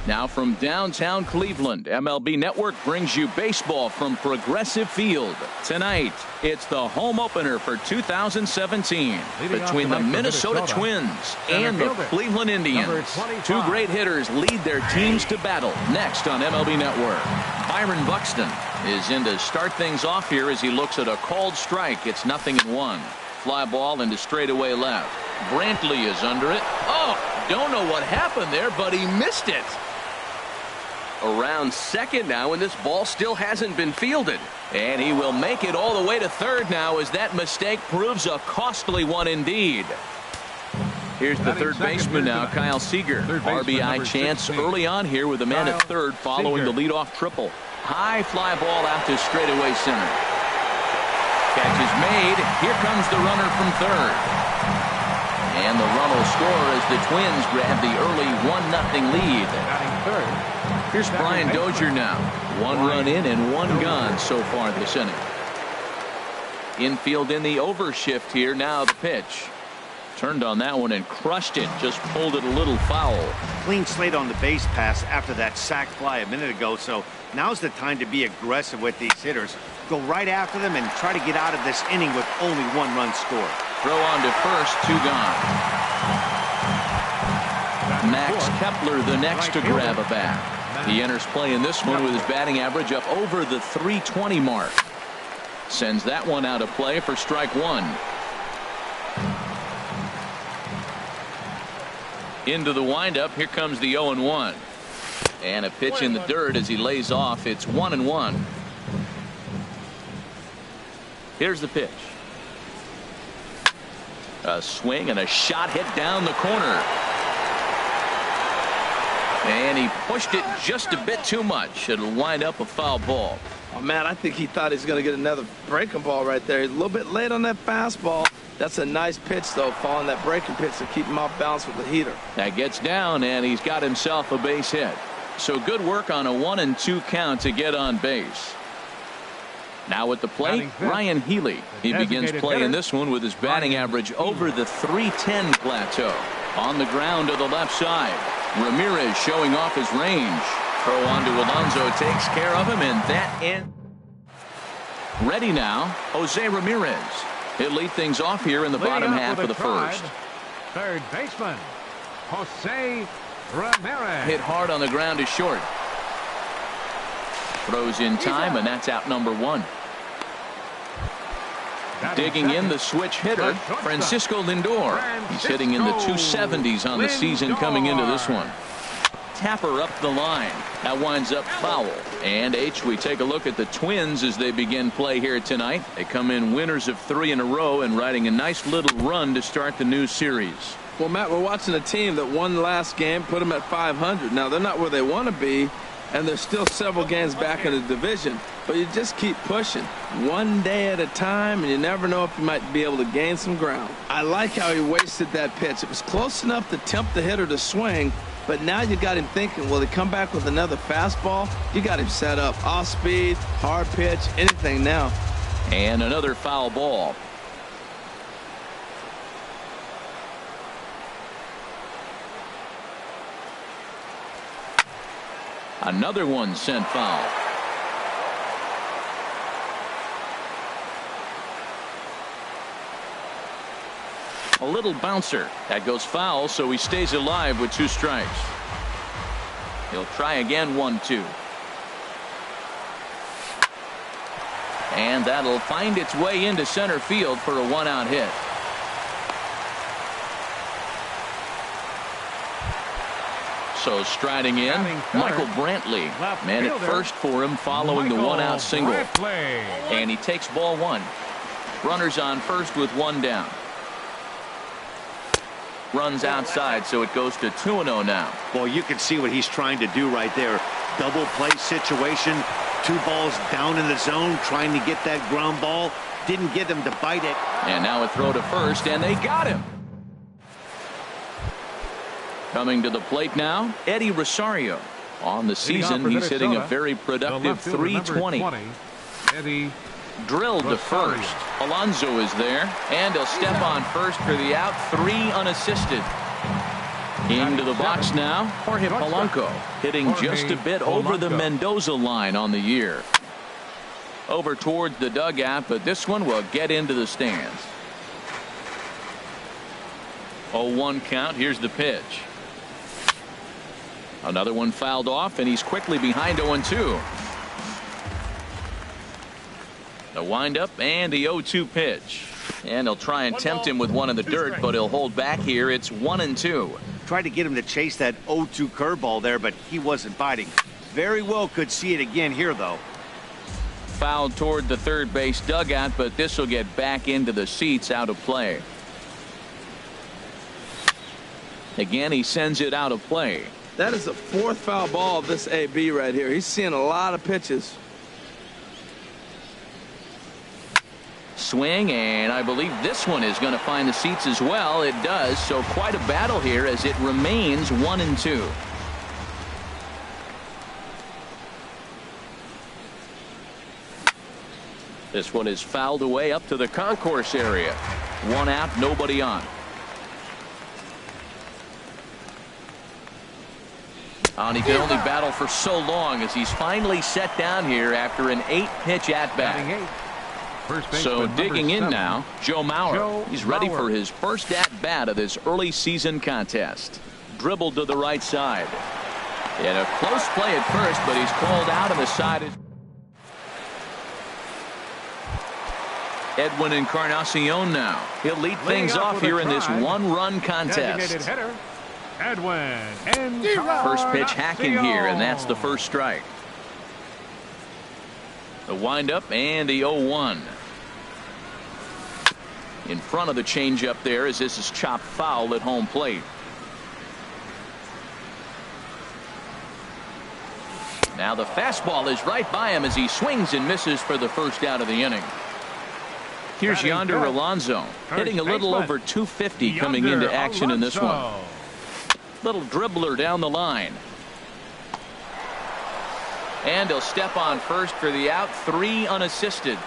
Now from downtown Cleveland, MLB Network brings you baseball from Progressive Field. Tonight, it's the home opener for 2017 between the Minnesota Twins and the Cleveland Indians. Two great hitters lead their teams to battle next on MLB Network. Byron Buxton is in to start things off here as he looks at a called strike. It's 0-1. Fly ball into straightaway left. Brantley is under it. Oh, don't know what happened there, but he missed it. Around second now, and this ball still hasn't been fielded. And he will make it all the way to third now as that mistake proves a costly one indeed. Here's the third baseman now, Kyle Seager. RBI chance early on here with a man at third following the leadoff triple. High fly ball out to straightaway center. Catch is made. Here comes the runner from third. And the run will score as the Twins grab the early 1-0 lead. Here's Brian Dozier now. One run in and one gone so far this inning. Infield in the overshift here. Now the pitch. Turned on that one and crushed it. Just pulled it a little foul. Clean slate on the base pass after that sac fly a minute ago. So now's the time to be aggressive with these hitters. Go right after them and try to get out of this inning with only one run scored. Throw on to first, two gone. Max Kepler the next to grab a bat. He enters play in this one with his batting average up over the .320 mark. Sends that one out of play for strike one. Into the windup. Here comes the 0-1. And a pitch in the dirt as he lays off. It's 1-1. Here's the pitch. A swing and a shot hit down the corner. And he pushed it just a bit too much. It'll wind up a foul ball. Oh, man, I think he thought he was going to get another breaking ball right there. He's a little bit late on that fastball. That's a nice pitch, though, following that breaking pitch to keep him off balance with the heater. That gets down, and he's got himself a base hit. So good work on a 1-2 count to get on base. Now at the plate, Ryan Healy. He begins play in this one with his batting average over the .310 plateau. On the ground to the left side. Ramirez showing off his range. Throw on to Alonso takes care of him, and that ends. Ready now, Jose Ramirez. He'll lead things off here in the bottom half of the first. Third baseman, Jose Ramirez. Hit hard on the ground to short. Throws in time, and that's out number one. Digging in the switch hitter, Francisco Lindor. He's hitting in the 270s on the season coming into this one. Tapper up the line. That winds up foul. And we take a look at the Twins as they begin play here tonight. They come in winners of 3 in a row and riding a nice little run to start the new series. Well, Matt, we're watching a team that won last game, put them at 500. Now, they're not where they want to be, and there's still several games back in the division. But you just keep pushing one day at a time, and you never know if you might be able to gain some ground. I like how he wasted that pitch. It was close enough to tempt the hitter to swing, but now you got him thinking, will he come back with another fastball? You got him set up. Off speed, hard pitch, anything now. And another foul ball. Another one sent foul. A little bouncer. That goes foul, so he stays alive with 2 strikes. He'll try again, 1-2. And that'll find its way into center field for a 1-out hit. So striding in, Michael Brantley. Man at first for him following the 1-out single. And he takes ball 1. Runners on first with 1 down. Runs outside, so it goes to 2-0 now. Well, you can see what he's trying to do right there. Double play situation. 2 balls down in the zone, trying to get that ground ball. Didn't get him to bite it. And now a throw to first, and they got him. Coming to the plate now, Eddie Rosario. On the season, he's hitting a very productive .320. Eddie. Drilled to first. Alonso is there, and he'll step on first for the out. 3 unassisted. Into the box now, Jorge Polanco, hitting just a bit over the Mendoza line on the year. Over towards the dugout, but this one will get into the stands. 0-1 count. Here's the pitch. Another one fouled off, and he's quickly behind 0-2. The windup and the 0-2 pitch. And he'll try and tempt him with one in the dirt, but he'll hold back here. It's 1-2. Tried to get him to chase that 0-2 curveball there, but he wasn't biting. Very well could see it again here, though. Fouled toward the third base dugout, but this will get back into the seats, out of play. Again, he sends it out of play. That is the fourth foul ball of this AB right here. He's seeing a lot of pitches. Swing, and I believe this one is going to find the seats as well. It does, so quite a battle here as it remains 1-2. This one is fouled away up to the concourse area. One out, nobody on. And he can only battle for so long as he's finally set down here after an 8-pitch at-bat. So digging in now, Joe Mauer. He's ready for his first at-bat of this early season contest. Dribbled to the right side. And a close play at first, but he's called out on the side. Edwin Encarnacion now. He'll lead things off here in this one-run contest. First pitch hacking here, and that's the first strike. The windup and the 0-1. In front of the changeup there as this is chopped foul at home plate. Now the fastball is right by him as he swings and misses for the first out of the inning. Here's Yonder Alonso, hitting a little over 250 coming into action in this one. Little dribbler down the line. And he'll step on first for the out, 3 unassisted.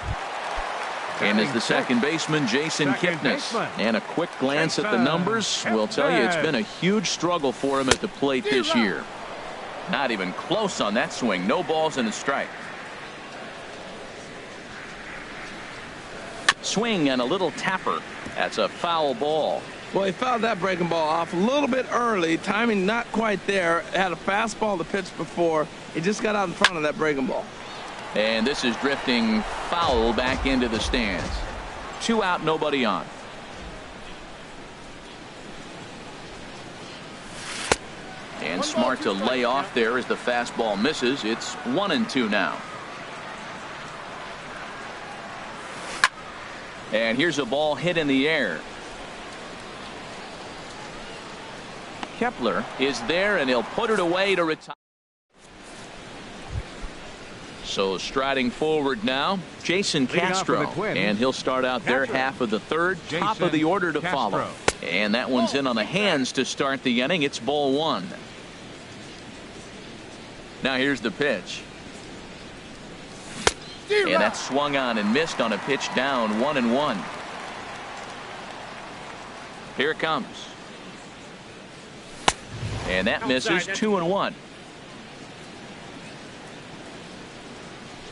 And as the second baseman, Jason Kipnis. And a quick glance at the numbers will tell you it's been a huge struggle for him at the plate this year. Not even close on that swing. No balls and a strike. Swing and a little tapper. That's a foul ball. Well, he fouled that breaking ball off a little bit early. Timing not quite there. Had a fastball to pitch before. He just got out in front of that breaking ball. And this is drifting foul back into the stands. 2 out, nobody on. And smart to lay off there as the fastball misses. It's 1-2 now. And here's a ball hit in the air. Kepler is there, and he'll put it away to retire. So striding forward now, Jason Castro, and he'll start out there half of the third, top of the order to follow. And that one's in on the hands to start the inning. It's ball 1. Now here's the pitch. And that's swung on and missed on a pitch down, 1-1. Here it comes. And that misses, 2-1.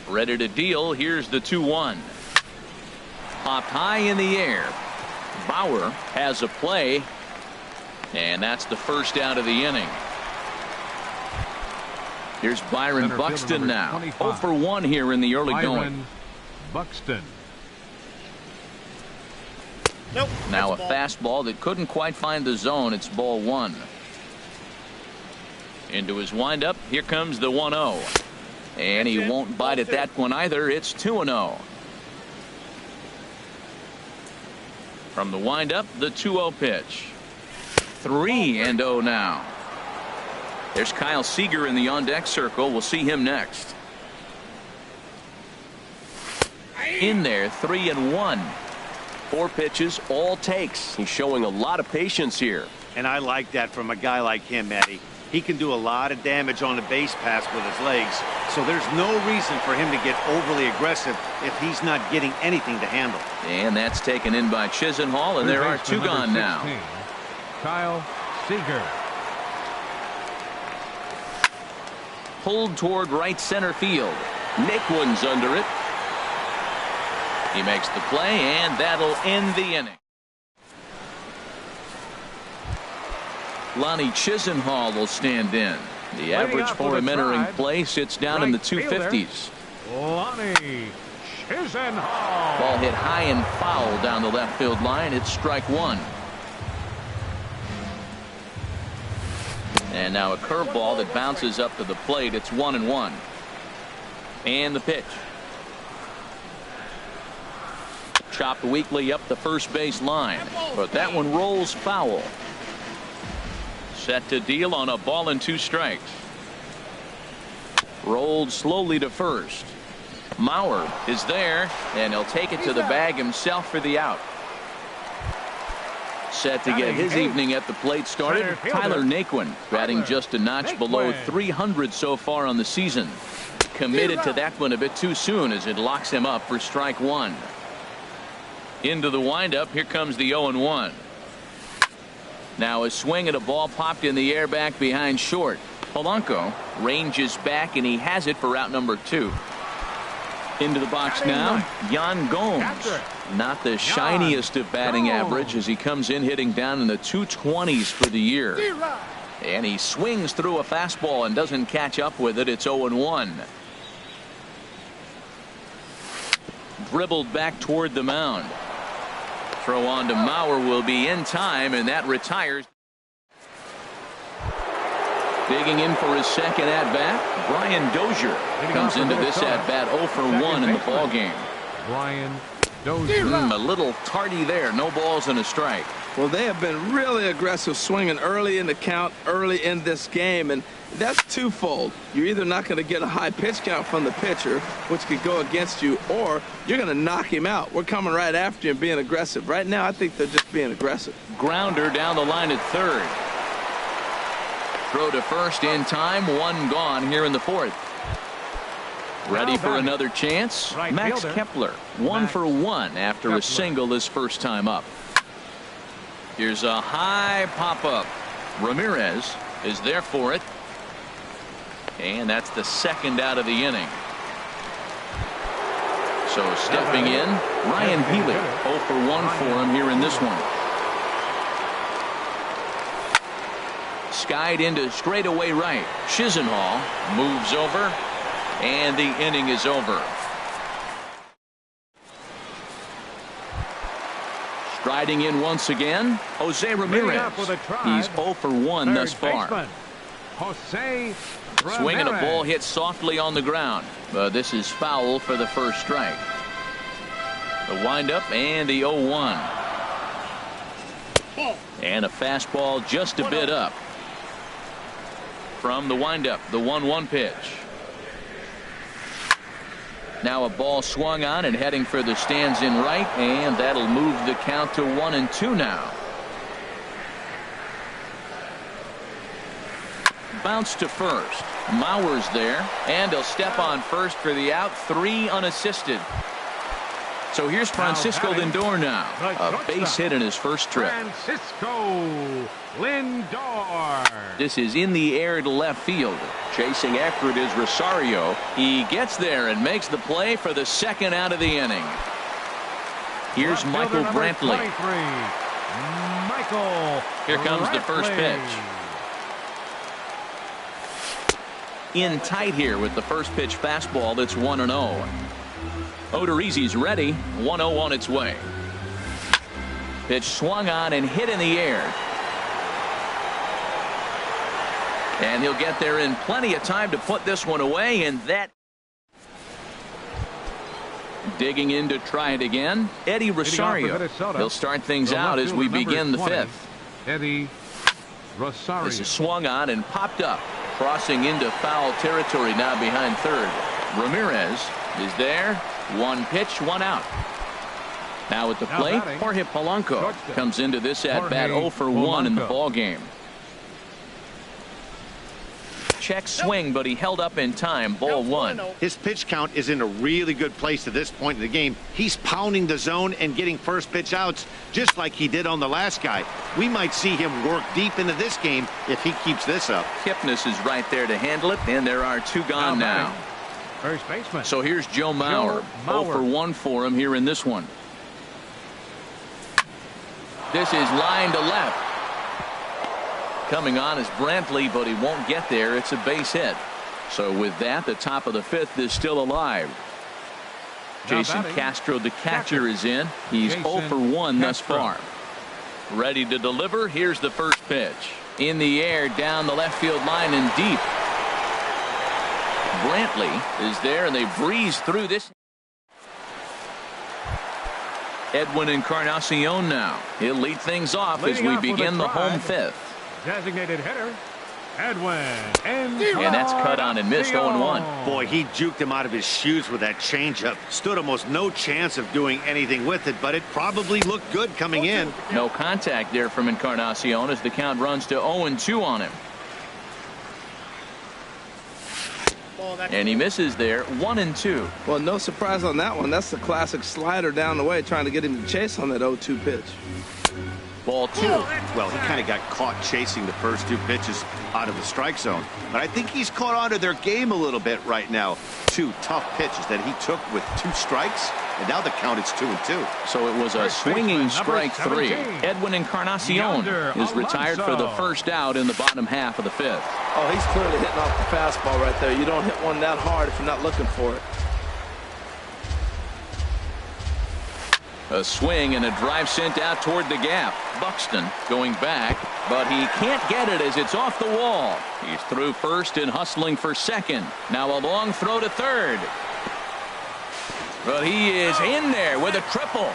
Ready to deal. Here's the 2-1. Popped high in the air. Bauer has a play. And that's the first out of the inning. Here's Byron Buxton now. 0 for 1 here in the early going. Buxton. Now a fastball that couldn't quite find the zone. It's ball 1. Into his windup. Here comes the 1-0. And he won't bite at that one either. It's 2-0. From the windup, the 2-0 pitch. 3-0 now. There's Kyle Seager in the on-deck circle. We'll see him next. In there, 3-1. 4 pitches, all takes. He's showing a lot of patience here. And I like that from a guy like him, Eddie. He can do a lot of damage on the base pass with his legs, so there's no reason for him to get overly aggressive if he's not getting anything to handle. And that's taken in by Chisenhall, and there are 2 gone now. Kyle Seager. pulled toward right center field. Naquin's under it. He makes the play, and that'll end the inning. Lonnie Chisenhall will stand in. The average for him entering play sits down in the 250s. Lonnie Chisenhall. Ball hit high and foul down the left field line. It's strike one. And now a curveball that bounces up to the plate. It's 1-1. And the pitch. Chopped weakly up the first base line, but that one rolls foul. Set to deal on a ball and 2 strikes. Rolled slowly to first. Mauer is there, and he'll take it to the bag himself for the out. Set to get his evening at the plate started, Tyler Naquin, batting just a notch below 300 so far on the season. Committed to that one a bit too soon as it locks him up for strike one. Into the windup, here comes the 0-1. Now a swing at a ball popped in the air back behind short. Polanco ranges back, and he has it for out number 2. Into the box now, Yan Gomes. Not the shiniest of batting average as he comes in hitting down in the 220s for the year. And he swings through a fastball and doesn't catch up with it. It's 0-1. Dribbled back toward the mound. Throw on to Mauer will be in time, and that retires. Digging in for his second at-bat, Brian Dozier comes into this at-bat 0 for 1 in the ballgame. Brian Dozier. A little tardy there. No balls and a strike. Well, they have been really aggressive swinging early in the count, early in this game, and that's twofold. You're either not going to get a high pitch count from the pitcher, which could go against you, or you're going to knock him out. We're coming right after you and being aggressive. Right now, I think they're just being aggressive. Grounder down the line at third. Throw to first in time. 1 gone here in the 4th. Ready for another chance. Max Kepler 1 for 1 after a single his first time up. Here's a high pop-up. Ramirez is there for it. And that's the second out of the inning. So stepping in, Ryan Healy 0 for 1 for him here in this one. Skied into straightaway right. Chisenhall moves over, and the inning is over. Striding in once again, Jose Ramirez. He's 0 for 1 thus far. Jose Swinging a ball hit softly on the ground. But this is foul for the first strike. The windup and the 0-1. And a fastball just a bit up. From the windup, the 1-1 pitch. Now a ball swung on and heading for the stands in right, and that'll move the count to 1-2 now. Bounce to first. Mauer's there, and he'll step on first for the out. 3 unassisted. So here's Francisco Lindor now. A base hit in his first trip. Francisco Lindor. This is in the air to left field. Chasing after it is Rosario. He gets there and makes the play for the second out of the inning. Here's Michael Brantley. Here comes the first pitch. In tight here with the first pitch fastball. That's 1-0. Odorizzi's ready. 1-0 on its way. Pitch swung on and hit in the air. And he'll get there in plenty of time to put this one away, and that. Digging in to try it again, Eddie Rosario. He'll start things out as we begin the 5th. Eddie Rosario. This is swung on and popped up. Crossing into foul territory now behind third. Ramirez is there. 1 pitch, 1 out. Now at the plate, Jorge Polanco comes into this at bat 0 for 1 in the ball game. check swing, but he held up in time. Ball one. His pitch count is in a really good place at this point in the game. He's pounding the zone and getting first pitch outs just like he did on the last guy. We might see him work deep into this game if he keeps this up. Kipnis is right there to handle it, and there are 2 gone now. First baseman. So here's Joe Mauer. 0 for 1 for him here in this one. This is line to left. Coming on is Brantley, but he won't get there. It's a base hit. So with that, the top of the 5th is still alive. Jason Castro, the catcher, is in. He's 0 for 1 thus far. Ready to deliver. Here's the first pitch. In the air, down the left field line and deep. Brantley is there, and they breeze through this. Edwin Encarnacion now. He'll lead things off as we begin the home 5th. Designated hitter, Edwin. And that's cut on and missed. 0-1. Boy, he juked him out of his shoes with that changeup. Stood almost no chance of doing anything with it, but it probably looked good coming in. No contact there from Encarnacion as the count runs to 0-2 on him. And he misses there. 1-2. Well, no surprise on that one. That's the classic slider down the way, trying to get him to chase on that 0-2 pitch. Ball 2. Well, he kind of got caught chasing the first 2 pitches out of the strike zone. But I think he's caught on to their game a little bit right now. 2 tough pitches that he took with 2 strikes, and now the count is 2-2. So it was a swinging strike 3. Edwin Encarnacion is retired for the first out in the bottom half of the 5th. Oh, he's clearly hitting off the fastball right there. You don't hit one that hard if you're not looking for it. A swing and a drive sent out toward the gap. Buxton going back, but he can't get it as it's off the wall. He's through first and hustling for second. Now a long throw to third. But he is in there with a triple.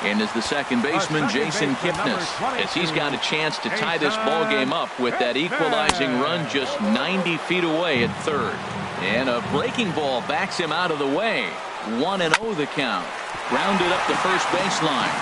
And is the second baseman, Jason Kipnis, as he's got a chance to tie this ball game up with that equalizing run just 90 feet away at third. And a breaking ball backs him out of the way. 1-0 the count. Grounded up the first baseline.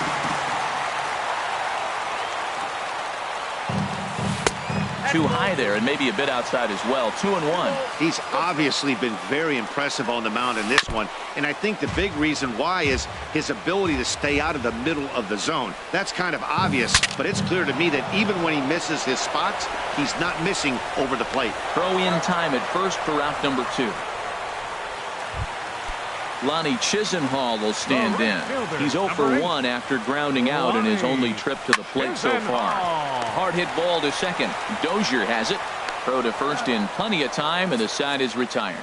Too high there and maybe a bit outside as well. 2-1. He's obviously been very impressive on the mound in this one, and I think the big reason why is his ability to stay out of the middle of the zone. That's kind of obvious, but it's clear to me that even when he misses his spots, he's not missing over the plate. Throw in time at first for out number 2. Lonnie Chisenhall will stand in. He's 0 for 1 after grounding out in his only trip to the plate so far. Hard hit ball to second. Dozier has it. Throw to first in plenty of time, and the side is retired.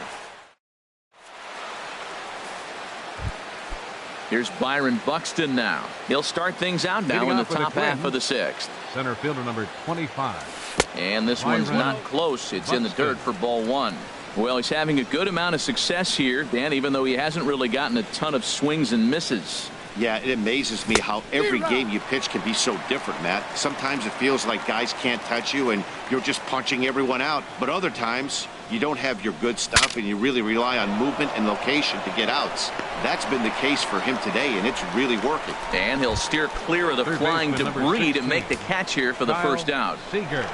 Here's Byron Buxton now. He'll start things out now in the top half of the 6th. Center fielder number 25. And this one's not close. It's in the dirt for ball 1. Well, he's having a good amount of success here, Dan, even though he hasn't really gotten a ton of swings and misses. Yeah, it amazes me how every game you pitch can be so different, Matt. Sometimes it feels like guys can't touch you and you're just punching everyone out. But other times, you don't have your good stuff and you really rely on movement and location to get outs. That's been the case for him today, and it's really working. And he'll steer clear of the flying debris to make the catch here for the first out. Seager.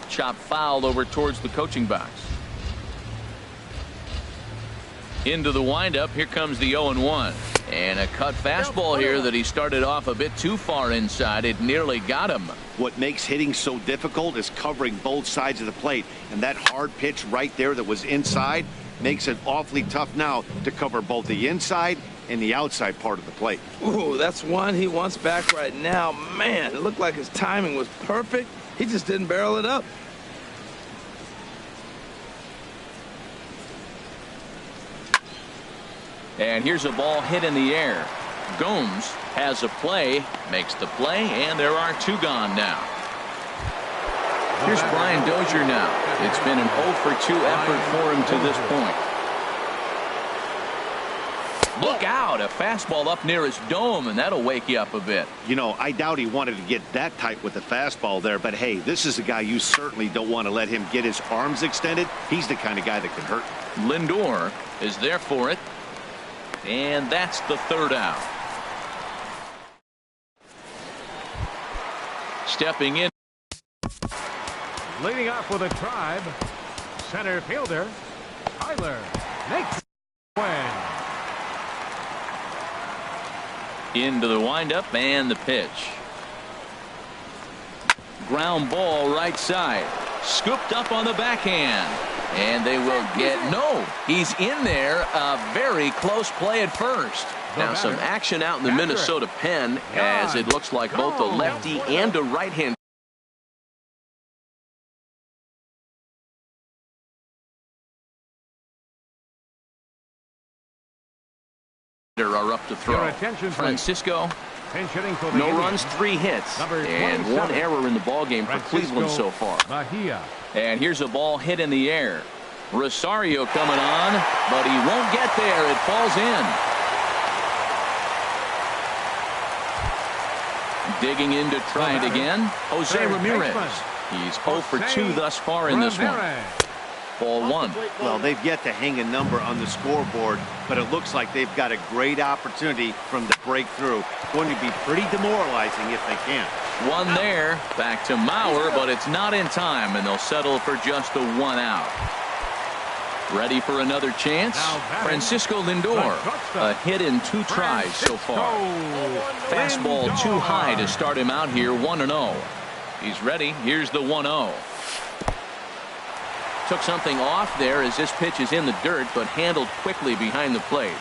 Chop foul over towards the coaching box. Into the windup. Here comes the 0-1. And a cut fastball here that he started off a bit too far inside. It nearly got him. What makes hitting so difficult is covering both sides of the plate. And that hard pitch right there that was inside makes it awfully tough now to cover both the inside and the outside part of the plate. Ooh, that's one he wants back right now. Man, it looked like his timing was perfect. He just didn't barrel it up. And here's a ball hit in the air. Gomes has a play, makes the play, and there are 2 gone now. Here's Brian Dozier now. It's been an 0 for 2 effort for him to this point. Look out, a fastball up near his dome, and that'll wake you up a bit. You know, I doubt he wanted to get that tight with the fastball there, but hey, this is a guy you certainly don't want to let him get his arms extended. He's the kind of guy that can hurt. Lindor is there for it. And that's the 3rd out. Stepping in. Leading off with a drive, center fielder, Tyler makes the win. Into the windup and the pitch. Ground ball right side. Scooped up on the backhand. And they will get no. He's in there. A very close play at first. Now some action out in the Minnesota pen as it looks like both a lefty and a right-hand are up to throw. Francisco, no runs, 3 hits, and 1 error in the ballgame for Cleveland so far. And here's a ball hit in the air. Rosario coming on, but he won't get there. It falls in. Digging in to try it again, Jose Ramirez. He's 0 for 2 thus far in this one. Ball 1. Well, they've yet to hang a number on the scoreboard, but it looks like they've got a great opportunity from the breakthrough. Going to be pretty demoralizing if they can. 1 there. Back to Mauer, but it's not in time, and they'll settle for just a 1 out. Ready for another chance? Francisco Lindor. A hit in 2 tries so far. Fastball too high to start him out here, 1-0. He's ready. Here's the 1-0. Took something off there as this pitch is in the dirt, but handled quickly behind the plate.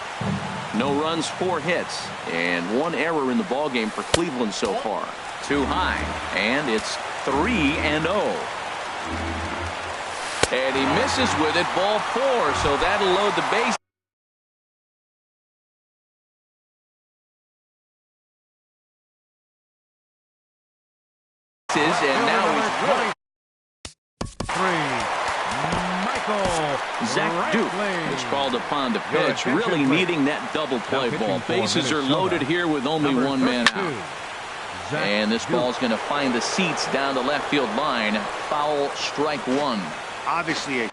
No runs, 4 hits, and 1 error in the ballgame for Cleveland so far. Too high, and it's 3-0. And he misses with it, ball 4, so that'll load the base. And now he's running. 3. Zach Duke is called upon to pitch, really needing that double play ball. Bases are loaded here with only 1 man out. And this ball's going to find the seats down the left field line. Foul, strike 1. Obviously a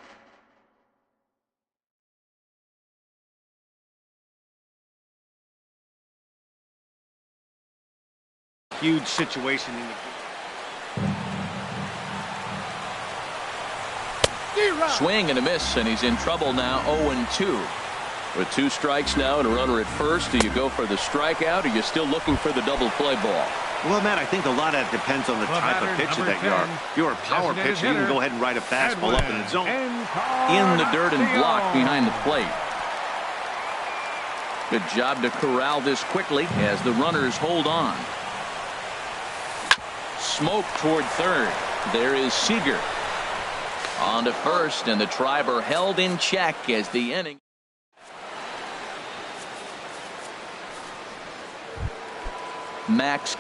huge situation in the swing and a miss, and he's in trouble now. 0-2 with 2 strikes now and a runner at first. Do you go for the strikeout, or are you still looking for the double play ball? Well, Matt, I think a lot of that depends on the type of pitcher that you are. If you're a power pitcher, you can go ahead and ride a fastball up in the zone. In the dirt and blocked behind the plate. Good job to corral this quickly as the runners hold on. Smoke toward third. There is Seager. On to first, and the Tribe are held in check as the inning. Max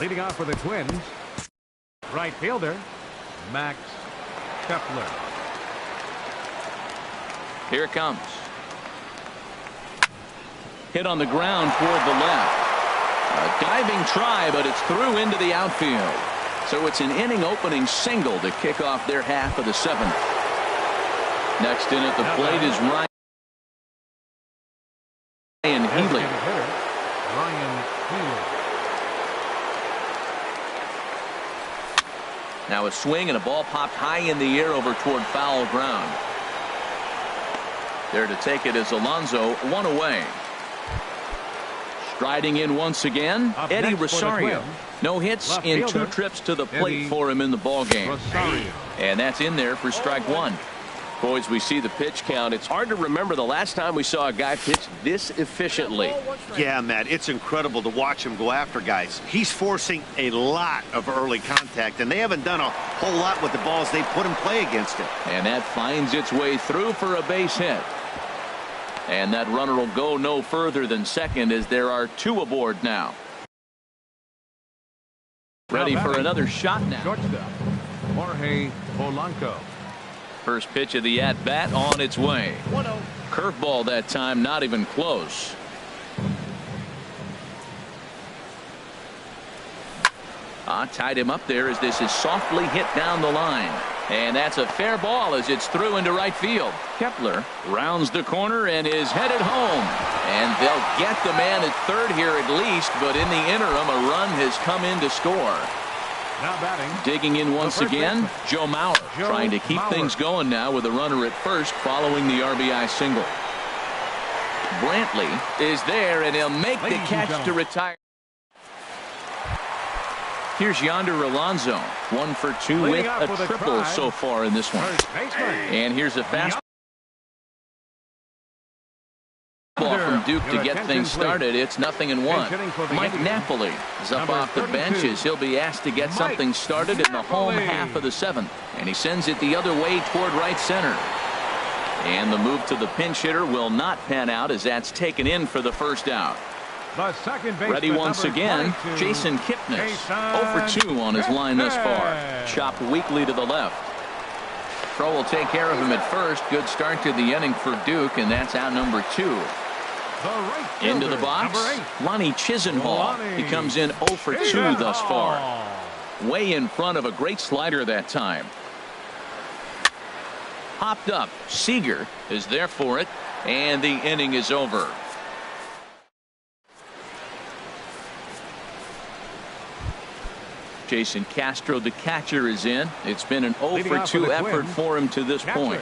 Leading off for the Twins, right fielder, Max Kepler. Here it comes. Hit on the ground toward the left. A diving try, but it's through into the outfield. So it's an inning opening single to kick off their half of the 7th. Next in at the plate is Ryan Healy. Now a swing and a ball popped high in the air over toward foul ground. There to take it is Alonso, 1 away. Striding in once again, Eddie Rosario. No hits in 2 trips to the plate for him in the ballgame. And that's in there for strike 1. Boys, we see the pitch count. It's hard to remember the last time we saw a guy pitch this efficiently. Yeah, Matt, it's incredible to watch him go after guys. He's forcing a lot of early contact, and they haven't done a whole lot with the balls they put in play against him. And that finds its way through for a base hit. And that runner will go no further than second as there are 2 aboard now. Ready for another shot now. Jorge Polanco. First pitch of the at-bat on its way. 1-0. Curveball that time, not even close. Tied him up there as this is softly hit down the line. And that's a fair ball as it's through into right field. Kepler rounds the corner and is headed home. And they'll get the man at third here at least, but in the interim, a run has come in to score. Now batting. Digging in once again, Joe Mauer, trying to keep things going now with a runner at first following the RBI single. Brantley is there, and he'll make the catch to retire. Here's Yonder Alonso, 1 for 2 with a triple so far in this one. And here's a fastball from Duke to get things started. It's 0-1. Mike Napoli is up off the bench as he'll be asked to get something started in the home half of the 7th. And he sends it the other way toward right center. And the move to the pinch hitter will not pan out as that's taken in for the first out. The second baseman, ready once again, Jason Kipnis. 0 for 2 on his line thus far. Chopped weakly to the left. Crow will take care of him at first. Good start to the inning for Duke, and that's out number 2. Into the box, Lonnie Chisenhall. He comes in 0 for 2 thus far. Way in front of a great slider that time. Hopped up. Seager is there for it, and the inning is over. Jason Castro, the catcher, is in. It's been an 0 for 2 effort for him to this point.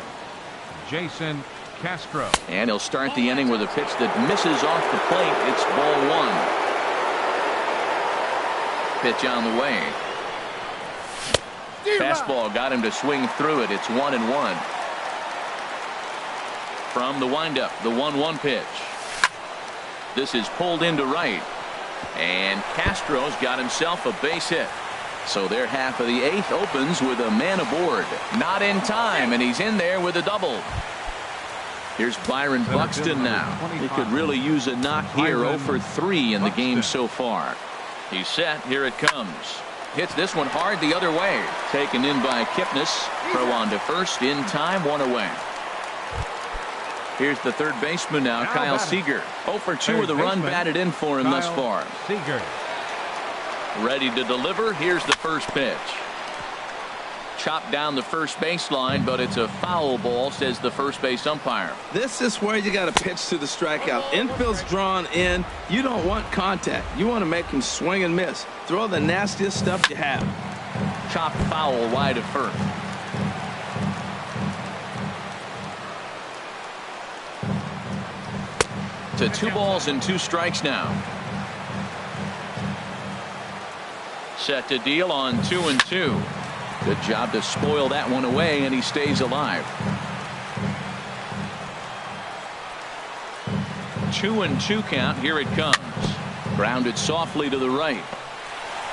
Jason Castro. And he'll start the inning with a pitch that misses off the plate. It's ball 1. Pitch on the way. Fastball got him to swing through it. It's 1-1. From the windup, the 1-1 pitch. This is pulled into right. And Castro's got himself a base hit. So their half of the 8th opens with a man aboard. Not in time, and he's in there with a double. Here's Byron Buxton now. He could really use a knock here. 0 for 3 in the game so far. He's set. Here it comes. Hits this one hard the other way. Taken in by Kipnis. Crow on to first. In time, 1 away. Here's the third baseman now, Kyle Seager. 0 for 2 with a run batted in for him thus far. Seager. Ready to deliver. Here's the first pitch. Chopped down the first baseline, but it's a foul ball, says the first base umpire. This is where you got to pitch to the strikeout. Infield's drawn in. You don't want contact. You want to make him swing and miss. Throw the nastiest stuff you have. Chopped foul wide of first. To 2 balls and 2 strikes now. Set to deal on 2-2. Good job to spoil that one away, and he stays alive. 2-2 count. Here it comes. Grounded softly to the right.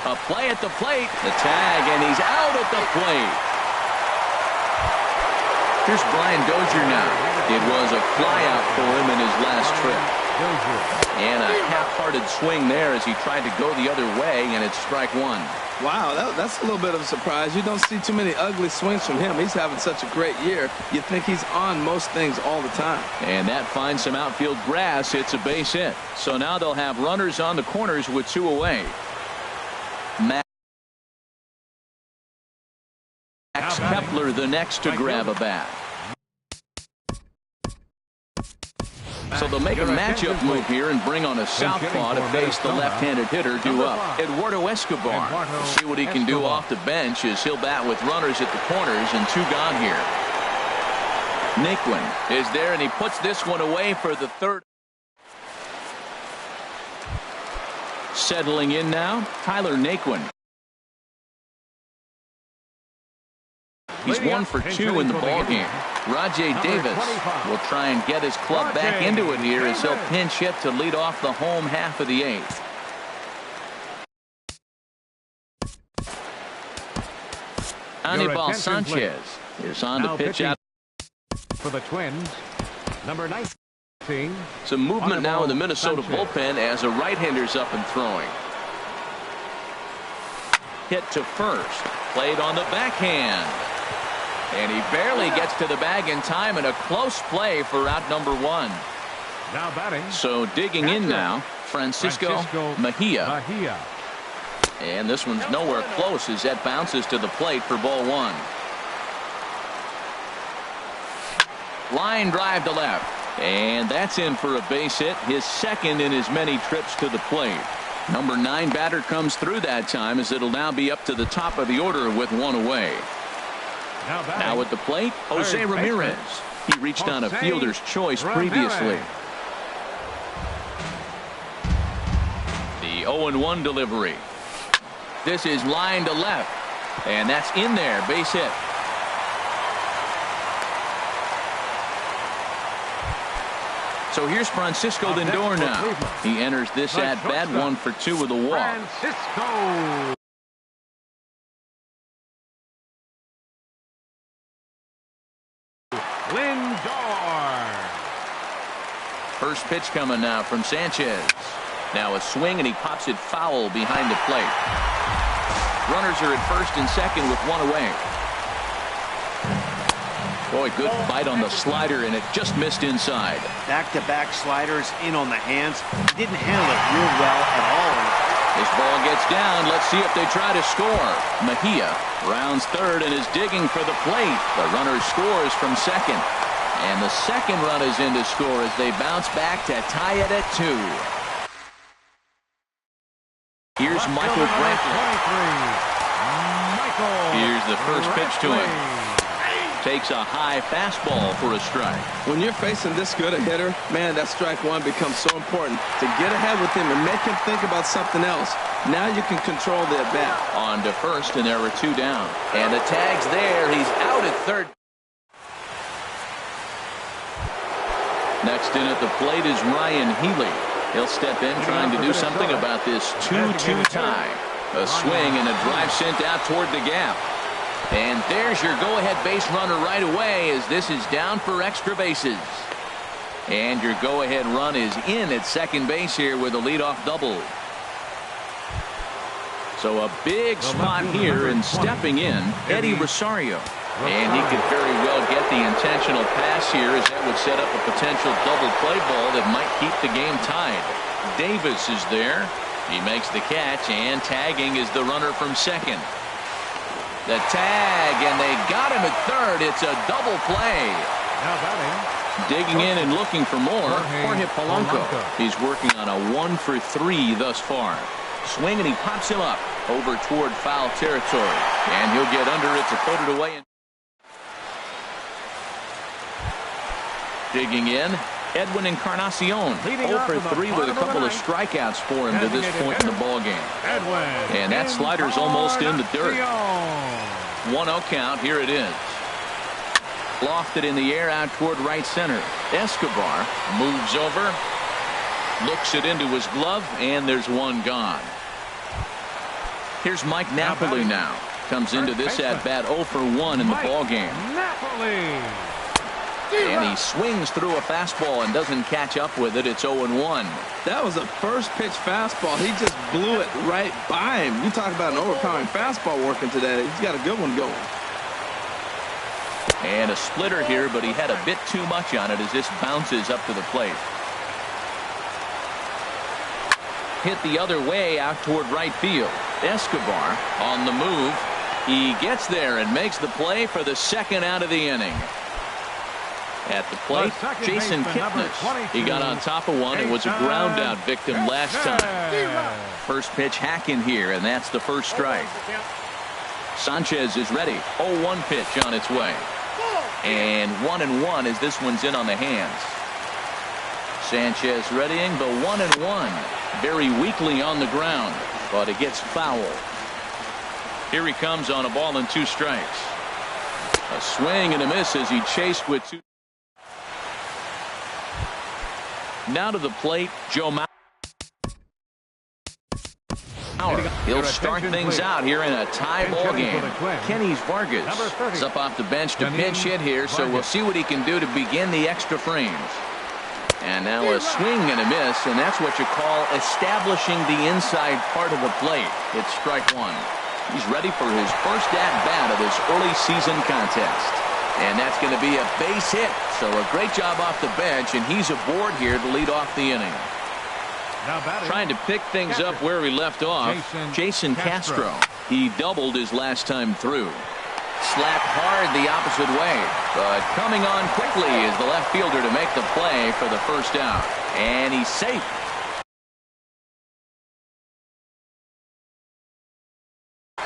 A play at the plate. The tag, and he's out at the plate. Here's Brian Dozier now. It was a flyout for him in his last trip. And a half-hearted swing there as he tried to go the other way, and it's strike 1. Wow, that's a little bit of a surprise. You don't see too many ugly swings from him. He's having such a great year. You think he's on most things all the time. And that finds some outfield grass. It's a base hit. So now they'll have runners on the corners with 2 away. Max Kepler the next to grab a bat. So they'll make a matchup move here and bring on a southpaw to face the left-handed hitter due up. Eduardo Escobar. We'll see what he can do off the bench as he'll bat with runners at the corners and 2 gone here. Naquin is there, and he puts this one away for the 3rd. Settling in now, Tyler Naquin. He's 1 for 2 in the ballgame. Rajay Davis will try and get his club back into it here as he'll pinch hit to lead off the home half of the 8th. Anibal Sanchez is on to pitch out for the Twins. Number 19. Some movement now in the Minnesota bullpen as a right-hander's up and throwing. Hit to first. Played on the backhand. And he barely gets to the bag in time, and a close play for out number 1. Now batting. So digging in now, Francisco Mejia. And this one's nowhere close as that bounces to the plate for ball one. Line drive to left. And that's in for a base hit, his second in as many trips to the plate. Number 9 batter comes through that time as it'll now be up to the top of the order with one away. Now at the plate, Jose Ramirez. He reached on a fielder's choice previously. The 0-1 delivery. This is line to left. And that's in there, base hit. So here's Francisco Lindor now. He enters this at bat 1 for 2 with a walk. Francisco Lindor. First pitch coming now from Sanchez. Now a swing and he pops it foul behind the plate. Runners are at first and second with one away. Boy, good bite on the slider, and it just missed inside. Back-to-back sliders in on the hands. He didn't handle it real well at all. This ball gets down. Let's see if they try to score. Mejia rounds third and is digging for the plate. The runner scores from second. And the second run is in to score as they bounce back to tie it at 2. Here's Michael Brantley. Here's the first pitch to him. Takes a high fastball for a strike. When you're facing this good a hitter, man, that strike one becomes so important to get ahead with him and make him think about something else. Now you can control the at-bat. On to first, and there were 2 down. And the tag's there. He's out at third. Next in at the plate is Ryan Healy. He'll step in trying to do something about this 2-2 tie. A swing and a drive sent out toward the gap. And there's your go-ahead base runner right away as this is down for extra bases. And your go-ahead run is in at second base here with a leadoff double. So a big spot here, and stepping in, Eddie Rosario. And he could very well get the intentional pass here as that would set up a potential double play ball that might keep the game tied. Davis is there. He makes the catch, and tagging is the runner from second. The tag, and they got him at third. It's a double play. Now batting. Digging in and looking for more, Jorge Polanco. He's working on a 1 for 3 thus far. Swing, and he pops him up over toward foul territory. And he'll get under it to put it away. Digging in, Edwin Encarnacion, 0 for 3 with a couple of strikeouts for him to this point in the ballgame. And that slider's almost in the dirt. 1-0 count. Here it is. Lofted in the air out toward right center. Escobar moves over, looks it into his glove, and there's one gone. Here's Mike Napoli now. Comes into this at bat 0 for 1 in the ballgame. And he swings through a fastball and doesn't catch up with it. It's 0-1. That was a first pitch fastball. He just blew it right by him. You talk about an overpowering fastball working today. He's got a good one going. And a splitter here, but he had a bit too much on it as this bounces up to the plate. Hit the other way out toward right field. Escobar on the move. He gets there and makes the play for the second out of the inning. At the plate, Jason Kipnis. He got on top of one and was a ground out victim last time. First pitch hacking here, and that's the first strike. Sanchez is ready. 0-1 pitch on its way. And 1-1 as this one's in on the hands. Sanchez readying the 1-1. Very weakly on the ground, but it gets foul. Here he comes on a ball and 2 strikes. A swing and a miss as he chased with 2. Now to the plate, Joe Mauer. He'll start things out here in a tie ball game. Kenny's Vargas is up off the bench to pinch hit here, so we'll see what he can do to begin the extra frames. And now a swing and a miss, and that's what you call establishing the inside part of the plate. It's strike 1. He's ready for his first at-bat of this early season contest. And that's going to be a base hit. So a great job off the bench, and he's aboard here to lead off the inning. Now batting. Trying to pick things up where we left off. Jason Castro. He doubled his last time through. Slapped hard the opposite way, but coming on quickly is the left fielder to make the play for the first out. And he's safe.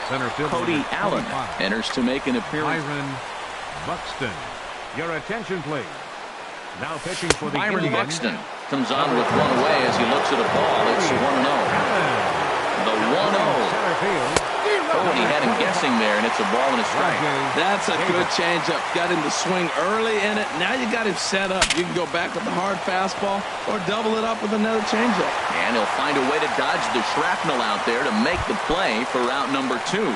Center fielder Cody Allen 25. enters to make an appearance. Byron Buxton. Your attention, please. Now pitching for the Byron Indians. Buxton comes on with one away as he looks at a ball. It's 1-0. The 1-0. Center field. Oh, and he had him guessing there, and it's a ball and a strike. That's a good changeup. Got him to swing early in it. Now you got him set up. You can go back with the hard fastball or double it up with another changeup. And he'll find a way to dodge the shrapnel out there to make the play for route number 2.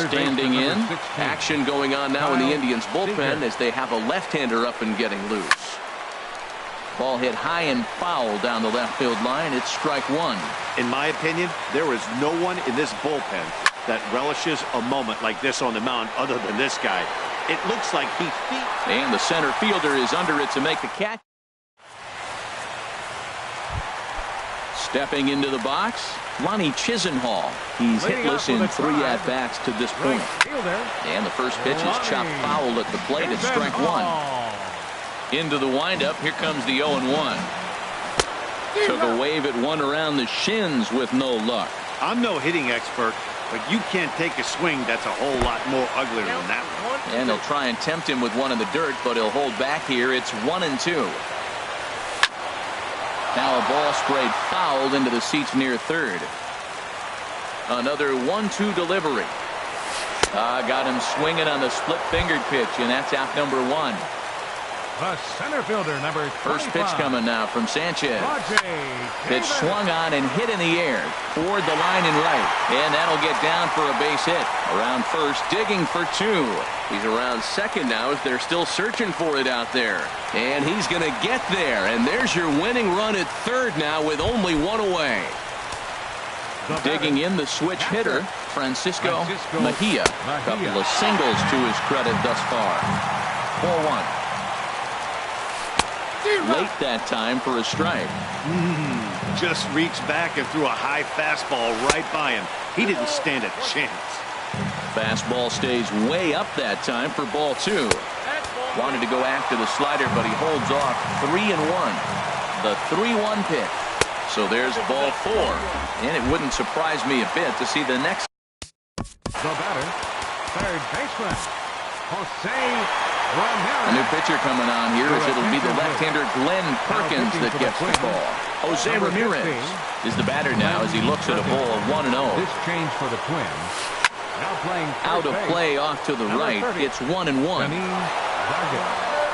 Standing in. Action going on now in the Indians bullpen as they have a left-hander up and getting loose. Ball hit high and foul down the left field line. It's strike 1. In my opinion, there is no one in this bullpen that relishes a moment like this on the mound other than this guy. It looks like he feeds. And the center fielder is under it to make the catch. Stepping into the box, Lonnie Chisenhall. He's hitless in 3 at-bats to this point. And the first pitch is chopped foul at the plate. It's strike 1. Into the windup. Here comes the 0-1. Took a wave at one around the shins with no luck. I'm no hitting expert, but you can't take a swing that's a whole lot more uglier than that one. And they'll try and tempt him with one in the dirt, but he'll hold back here. It's 1-2. Now a ball sprayed fouled into the seats near third. Another 1-2 delivery. Got him swinging on the split-fingered pitch, and that's out number 1. The center fielder, number 25. First pitch coming now from Sanchez. Pitch swung on and hit in the air toward the line and right. And that'll get down for a base hit. Around first, digging for 2. He's around second now as they're still searching for it out there. And he's going to get there. And there's your winning run at third now with only 1 away. Digging in the switch hitter, Francisco Mejia. A couple of singles to his credit thus far. 4-1. Late that time for a strike. Just reached back and threw a high fastball right by him. He didn't stand a chance. Fastball stays way up that time for ball 2. Wanted to go after the slider, but he holds off. 3-1. The 3-1 pitch. So there's ball 4. And it wouldn't surprise me a bit to see the next. The batter, third baseman, Jose A new pitcher coming on here as it'll be the left-hander Glenn Perkins that gets the call. Jose Ramirez is the batter now as he looks at a ball of 1-0. This change for the Twins. Now playing out of play off to the right. It's 1-1.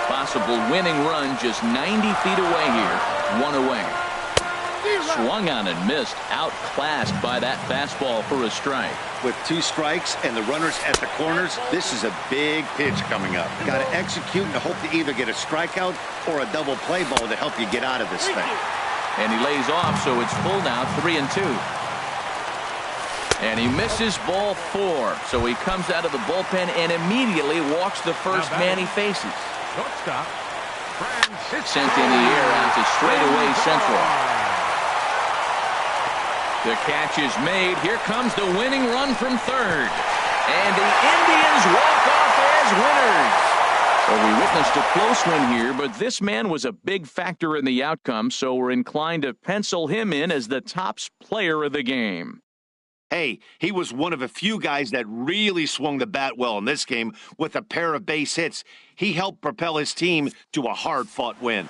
Possible winning run just 90 feet away here. 1 away. Swung on and missed. Outclassed by that fastball for a strike. With 2 strikes and the runners at the corners, this is a big pitch coming up. Got to execute and hope to either get a strikeout or a double play ball to help you get out of this thing. And he lays off, so it's full now, 3-2. And he misses ball 4. So he comes out of the bullpen and immediately walks the first man he faces. Shortstop, Sent in the air out to straightaway central. The catch is made. Here comes the winning run from third. And the Indians walk off as winners. So we witnessed a close one here, but this man was a big factor in the outcome, so we're inclined to pencil him in as the top player of the game. Hey, he was one of a few guys that really swung the bat well in this game with a pair of base hits. He helped propel his team to a hard-fought win.